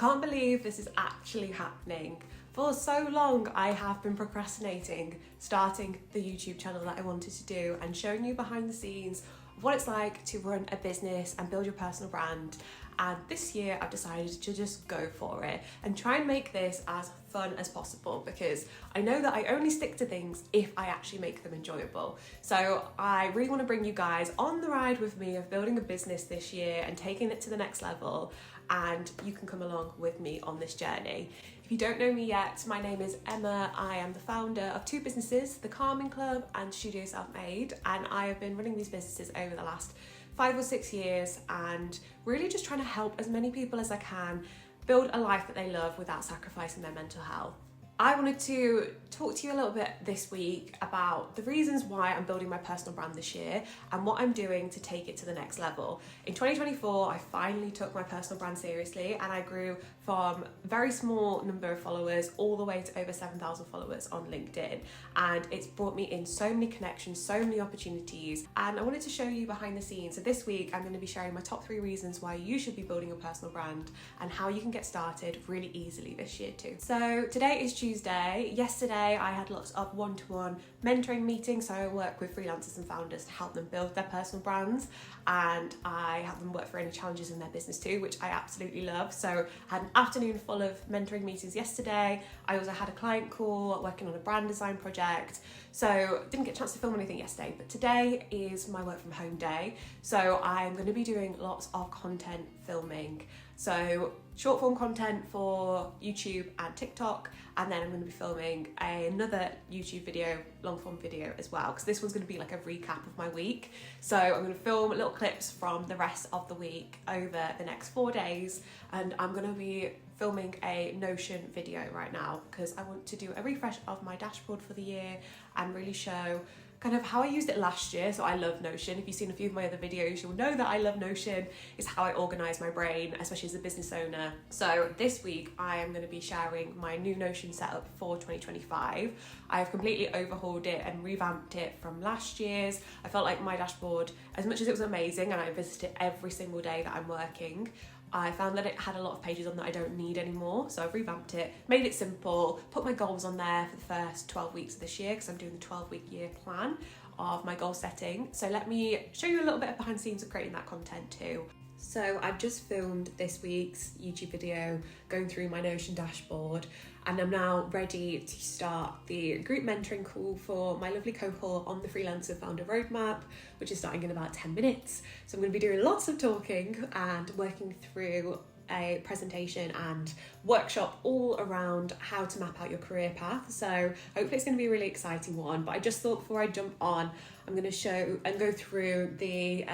can't believe this is actually happening. For so long, I have been procrastinating starting the YouTube channel that I wanted to do and showing you behind the scenes of what it's like to run a business and build your personal brand. And this year I've decided to just go for it and try and make this as fun as possible, because I know that I only stick to things if I actually make them enjoyable. So I really want to bring you guys on the ride with me of building a business this year and taking it to the next level, and you can come along with me on this journey. If you don't know me yet, my name is Emma. I am the founder of two businesses, The Calming Club and Studio Self-Made, and I have been running these businesses over the last 5 or 6 years and really just trying to help as many people as I can build a life that they love without sacrificing their mental health. I wanted to talk to you a little bit this week about the reasons why I'm building my personal brand this year and what I'm doing to take it to the next level. In 2024, I finally took my personal brand seriously, and I grew from a very small number of followers all the way to over 7,000 followers on LinkedIn. And it's brought me in so many connections, so many opportunities. And I wanted to show you behind the scenes. So this week, I'm going to be sharing my top 3 reasons why you should be building a personal brand and how you can get started really easily this year too. So today is Tuesday. Yesterday, I had lots of one-to-one mentoring meetings. So I work with freelancers and founders to help them build their personal brands, and I help them work through any challenges in their business too, which I absolutely love. So I had an afternoon full of mentoring meetings yesterday. I also had a client call working on a brand design project. So didn't get a chance to film anything yesterday, but today is my work from home day. So I'm going to be doing lots of content filming. So short form content for YouTube and TikTok, and then I'm going to be filming another YouTube video, long form video as well, because this one's going to be like a recap of my week. So I'm going to film little clips from the rest of the week over the next 4 days, and I'm going to be filming a Notion video right now because I want to do a refresh of my dashboard for the year and really show kind of how I used it last year. So I love Notion. If you've seen a few of my other videos, you'll know that I love Notion. It's how I organize my brain, especially as a business owner. So this week I am going to be sharing my new Notion setup for 2025. I've completely overhauled it and revamped it from last year's. I felt like my dashboard, as much as it was amazing and I visit it every single day that I'm working, I found that it had a lot of pages on that I don't need anymore. So I've revamped it, made it simple, put my goals on there for the first 12 weeks of this year, because I'm doing the 12-week year plan of my goal setting. So let me show you a little bit of behind the scenes of creating that content too. So I've just filmed this week's YouTube video going through my Notion dashboard, and I'm now ready to start the group mentoring call for my lovely cohort on the Freelancer Founder Roadmap, which is starting in about 10 minutes. So I'm going to be doing lots of talking and working through a presentation and workshop all around how to map out your career path. So hopefully it's going to be a really exciting one. But I just thought before I jump on, I'm going to show and go through the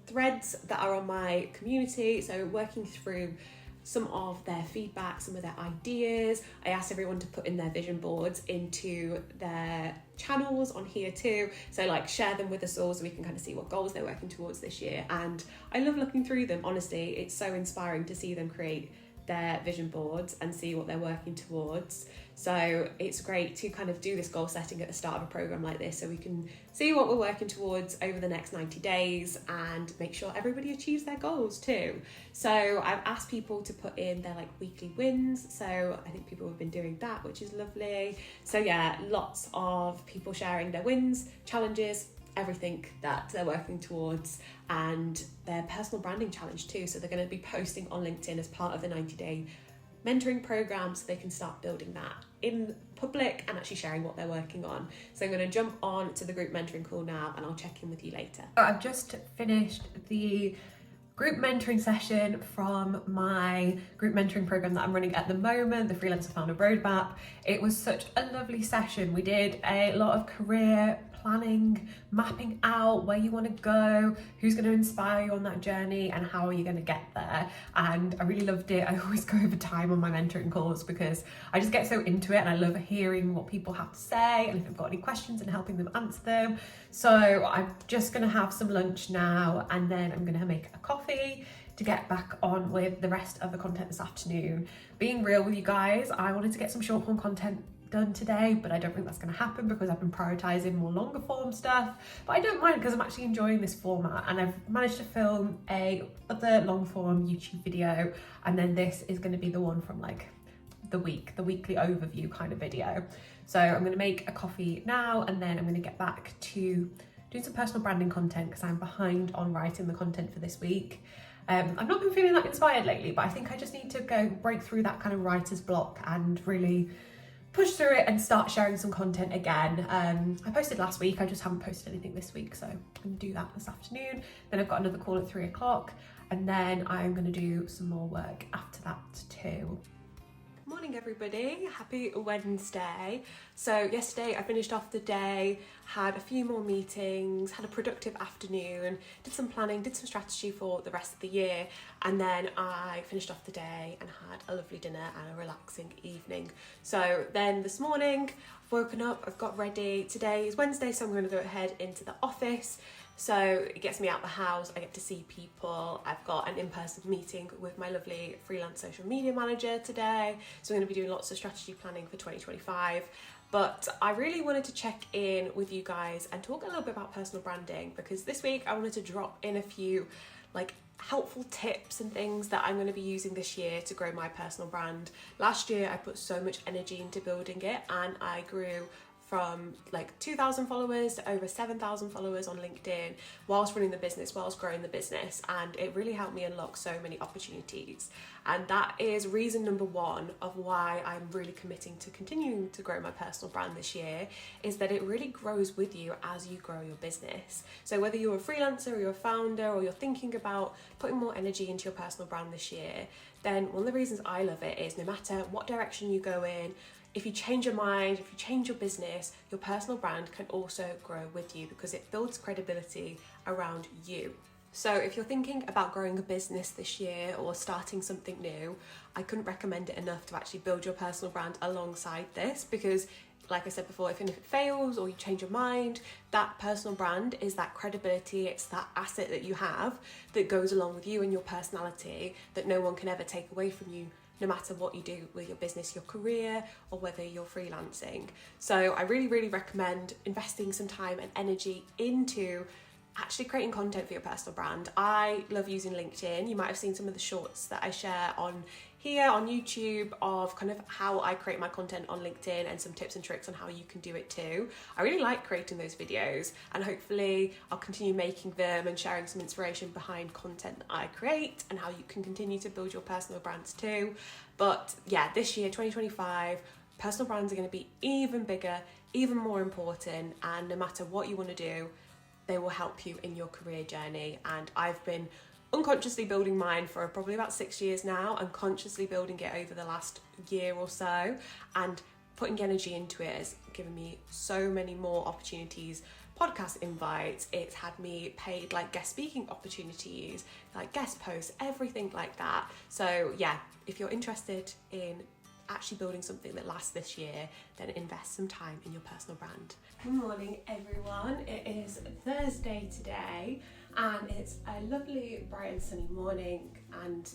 threads that are on my community. So working through some of their feedback, some of their ideas. I asked everyone to put in their vision boards into their channels on here too. So like share them with us all so we can kind of see what goals they're working towards this year. And I love looking through them. Honestly, it's so inspiring to see them create their vision boards and see what they're working towards. So it's great to kind of do this goal setting at the start of a program like this, so we can see what we're working towards over the next 90 days and make sure everybody achieves their goals too. So I've asked people to put in their like weekly wins. So I think people have been doing that, which is lovely. So yeah, lots of people sharing their wins, challenges, everything that they're working towards, and their personal branding challenge too. So they're going to be posting on LinkedIn as part of the 90-day mentoring program, so they can start building that in public and actually sharing what they're working on. So I'm going to jump on to the group mentoring call now, and I'll check in with you later. I've just finished the group mentoring session from my group mentoring program that I'm running at the moment, the Freelancer Founder Roadmap. It was such a lovely session. We did a lot of career planning, mapping out where you want to go, who's going to inspire you on that journey, and how are you going to get there. And I really loved it. I always go over time on my mentoring calls because I just get so into it, and I love hearing what people have to say and if they've got any questions and helping them answer them. So I'm just going to have some lunch now, and then I'm going to make a coffee to get back on with the rest of the content this afternoon. Being real with you guys, I wanted to get some short form content done today, but I don't think that's going to happen because I've been prioritising more longer form stuff. But I don't mind because I'm actually enjoying this format, and I've managed to film other long form YouTube video, and then this is going to be the one from like the weekly overview kind of video. So I'm going to make a coffee now, and then I'm going to get back to doing some personal branding content because I'm behind on writing the content for this week. I've not been feeling that inspired lately, but I think I just need to go break through that kind of writer's block and really push through it and start sharing some content again. I posted last week, I just haven't posted anything this week, so I'm gonna do that this afternoon. Then I've got another call at 3 o'clock, and then I'm gonna do some more work after that too. Morning everybody, happy Wednesday. So yesterday I finished off the day, had a few more meetings, had a productive afternoon, did some planning, did some strategy for the rest of the year, and then I finished off the day and had a lovely dinner and a relaxing evening. So then this morning I've woken up, I've got ready. Today is Wednesday, so I'm going to go ahead into the office. So it gets me out the house, I get to see people. I've got an in-person meeting with my lovely freelance social media manager today. So I'm going to be doing lots of strategy planning for 2025. But I really wanted to check in with you guys and talk a little bit about personal branding, because this week I wanted to drop in a few like helpful tips and things that I'm going to be using this year to grow my personal brand. Last year I put so much energy into building it, and I grew from like 2,000 followers to over 7,000 followers on LinkedIn whilst running the business, whilst growing the business, and it really helped me unlock so many opportunities. And that is reason number one of why I'm really committing to continuing to grow my personal brand this year, is that it really grows with you as you grow your business. So whether you're a freelancer or you're a founder, or you're thinking about putting more energy into your personal brand this year, then one of the reasons I love it is no matter what direction you go in, if you change your mind, if you change your business, your personal brand can also grow with you because it builds credibility around you. So if you're thinking about growing a business this year or starting something new, I couldn't recommend it enough to actually build your personal brand alongside this, because like I said before, if it fails or you change your mind, that personal brand is that credibility, it's that asset that you have that goes along with you and your personality that no one can ever take away from you, no matter what you do with your business, your career, or whether you're freelancing. So I really, really recommend investing some time and energy into actually creating content for your personal brand. I love using LinkedIn. You might have seen some of the shorts that I share on here on YouTube of kind of how I create my content on LinkedIn and some tips and tricks on how you can do it too. I really like creating those videos, and hopefully I'll continue making them and sharing some inspiration behind content that I create and how you can continue to build your personal brands too. But yeah, this year, 2025, personal brands are going to be even bigger, even more important, and no matter what you want to do, they will help you in your career journey. And I've been unconsciously building mine for probably about 6 years now, and consciously building it over the last year or so, and putting energy into it has given me so many more opportunities, podcast invites, it's had me paid like guest speaking opportunities, like guest posts, everything like that. So yeah, if you're interested in actually building something that lasts this year, then invest some time in your personal brand. Good morning everyone, it is Thursday today and it's a lovely bright and sunny morning, and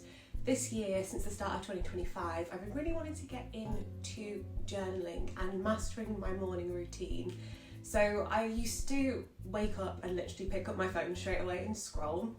this year, since the start of 2025, I've been really wanting to get into journaling and mastering my morning routine. So I used to wake up and literally pick up my phone straight away and scroll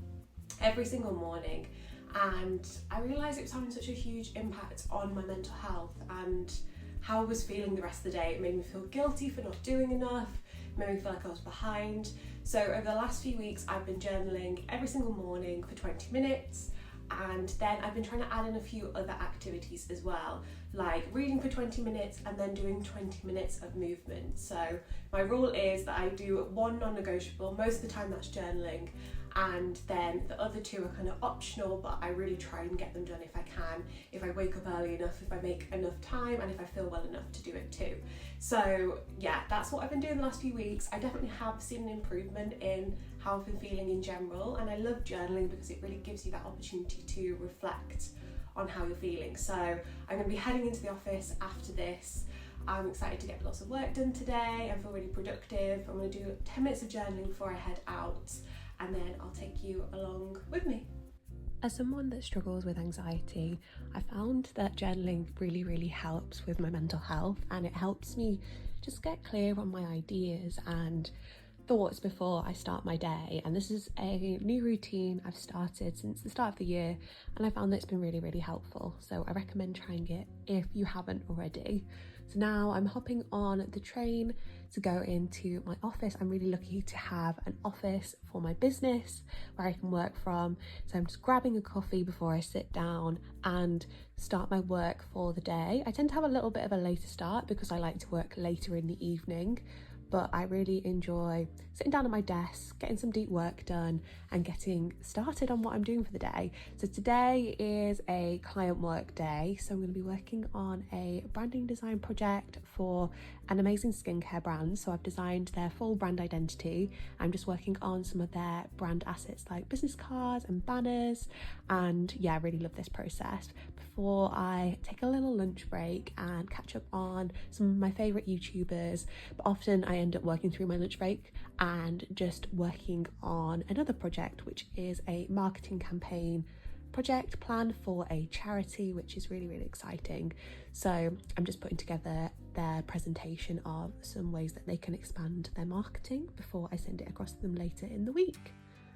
every single morning, and I realised it was having such a huge impact on my mental health and how I was feeling the rest of the day. It made me feel guilty for not doing enough, it made me feel like I was behind. So over the last few weeks I've been journaling every single morning for 20 minutes, and then I've been trying to add in a few other activities as well, like reading for 20 minutes and then doing 20 minutes of movement. So my rule is that I do one non-negotiable, most of the time that's journaling, and then the other two are kind of optional, but I really try and get them done if I can, if I wake up early enough, if I make enough time, and if I feel well enough to do it too. So yeah, that's what I've been doing the last few weeks. I definitely have seen an improvement in how I've been feeling in general, and I love journaling because it really gives you that opportunity to reflect on how you're feeling. So I'm going to be heading into the office after this. I'm excited to get lots of work done today. I feel really productive. I'm going to do 10 minutes of journaling before I head out, and then I'll take you along with me. As someone that struggles with anxiety, I found that journaling really helps with my mental health, and it helps me just get clear on my ideas and thoughts before I start my day. And this is a new routine I've started since the start of the year, and I found that it's been really helpful. So I recommend trying it if you haven't already. So now I'm hopping on the train to go into my office. I'm really lucky to have an office for my business where I can work from. So I'm just grabbing a coffee before I sit down and start my work for the day. I tend to have a little bit of a later start because I like to work later in the evening, but I really enjoy sitting down at my desk, getting some deep work done and getting started on what I'm doing for the day. So today is a client work day. So I'm going to be working on a branding design project for an amazing skincare brand. So I've designed their full brand identity. I'm just working on some of their brand assets like business cards and banners. And yeah, I really love this process. Before I take a little lunch break and catch up on some of my favourite YouTubers, but often I end up working through my lunch break and just working on another project, which is a marketing campaign project plan for a charity, which is really exciting. So I'm just putting together their presentation of some ways that they can expand their marketing before I send it across to them later in the week.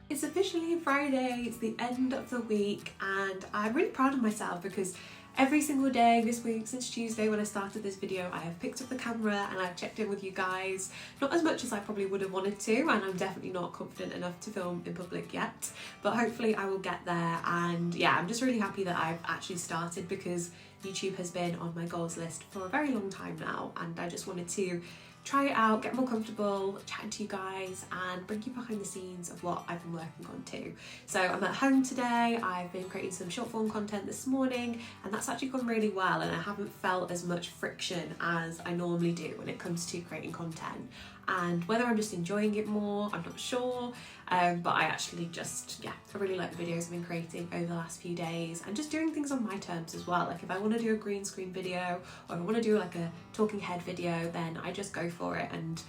It's officially Friday, it's the end of the week, and I'm really proud of myself because every single day this week, since Tuesday when I started this video, I have picked up the camera and I've checked in with you guys. Not as much as I probably would have wanted to, and I'm definitely not confident enough to film in public yet, but hopefully I will get there. And yeah, I'm just really happy that I've actually started because YouTube has been on my goals list for a very long time now, and I just wanted to try it out, get more comfortable chatting to you guys and bring you behind the scenes of what I've been working on too. So I'm at home today, I've been creating some short form content this morning, and that's actually gone really well, and I haven't felt as much friction as I normally do when it comes to creating content. And whether I'm just enjoying it more, I'm not sure, but I actually just, yeah, I really like the videos I've been creating over the last few days and just doing things on my terms as well. Like if I want to do a green screen video or if I want to do like a talking head video, then I just go for it and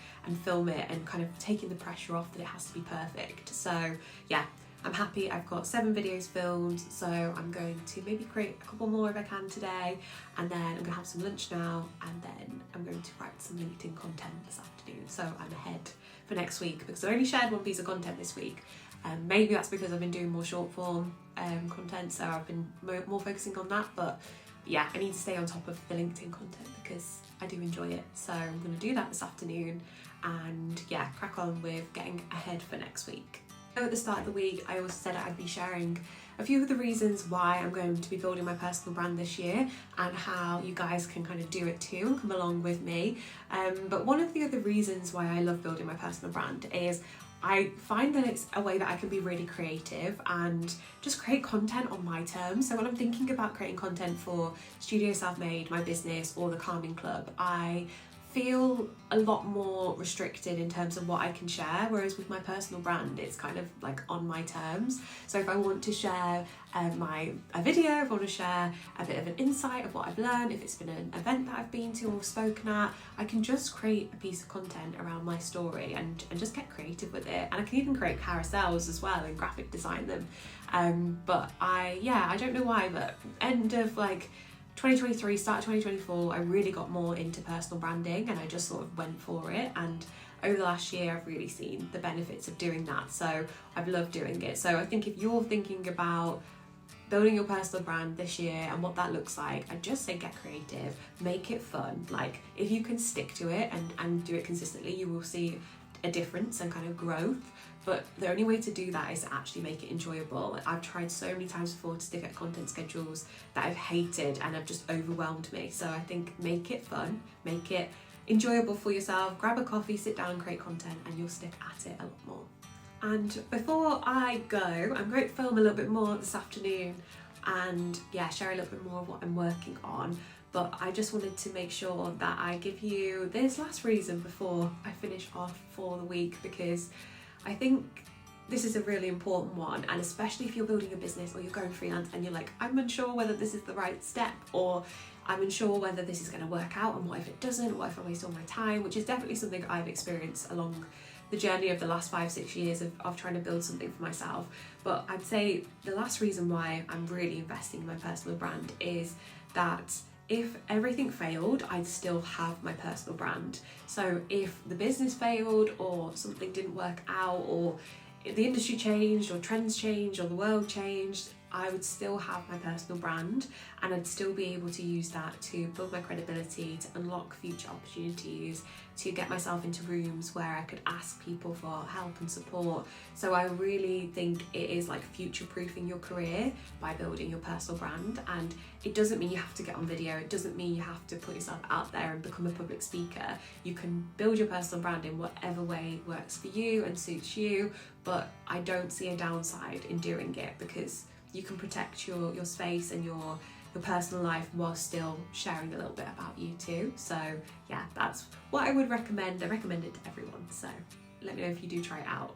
film it, and kind of taking the pressure off that it has to be perfect. So yeah, I'm happy I've got 7 videos filmed, so I'm going to maybe create a couple more if I can today, and then I'm gonna have some lunch now, and then I'm going to write some LinkedIn content this afternoon. So I'm ahead for next week because I only shared 1 piece of content this week. Maybe that's because I've been doing more short form content, so I've been more focusing on that, but yeah, I need to stay on top of the LinkedIn content because I do enjoy it. So I'm gonna do that this afternoon and yeah, crack on with getting ahead for next week. At the start of the week, I also said I'd be sharing a few of the reasons why I'm going to be building my personal brand this year and how you guys can kind of do it too and come along with me. But one of the other reasons why I love building my personal brand is I find that it's a way that I can be really creative and just create content on my terms. So when I'm thinking about creating content for Studio Self-Made, my business, or the Calming Club, I feel a lot more restricted in terms of what I can share, whereas with my personal brand it's kind of like on my terms. So if I want to share a video, if I want to share a bit of an insight of what I've learned, if it's been an event that I've been to or spoken at, I can just create a piece of content around my story and just get creative with it. And I can even create carousels as well and graphic design them. But I don't know why, but end of like 2023, start of 2024, I really got more into personal branding and I just sort of went for it. And over the last year, I've really seen the benefits of doing that. So I've loved doing it. So I think if you're thinking about building your personal brand this year and what that looks like, I'd just say get creative, make it fun. Like if you can stick to it and do it consistently, you will see a difference and kind of growth. But the only way to do that is to actually make it enjoyable. I've tried so many times before to stick at content schedules that I've hated and have just overwhelmed me. So I think make it fun, make it enjoyable for yourself, grab a coffee, sit down and create content, and you'll stick at it a lot more. And before I go, I'm going to film a little bit more this afternoon and yeah, share a little bit more of what I'm working on. But I just wanted to make sure that I give you this last reason before I finish off for the week, because I think this is a really important one, and especially if you're building a business or you're going freelance and you're like, I'm unsure whether this is the right step, or I'm unsure whether this is going to work out, and what if it doesn't, what if I waste all my time, which is definitely something I've experienced along the journey of the last 5-6 years of trying to build something for myself. But I'd say the last reason why I'm really investing in my personal brand is that if everything failed, I'd still have my personal brand. So if the business failed, or something didn't work out, or the industry changed, or trends changed, or the world changed, I would still have my personal brand, and I'd still be able to use that to build my credibility, to unlock future opportunities, to get myself into rooms where I could ask people for help and support. So I really think it is like future-proofing your career by building your personal brand. And it doesn't mean you have to get on video, it doesn't mean you have to put yourself out there and become a public speaker. You can build your personal brand in whatever way works for you and suits you, but I don't see a downside in doing it, because you can protect your space and your personal life while still sharing a little bit about you too. So yeah, that's what I would recommend. I recommend it to everyone, so let me know if you do try it out.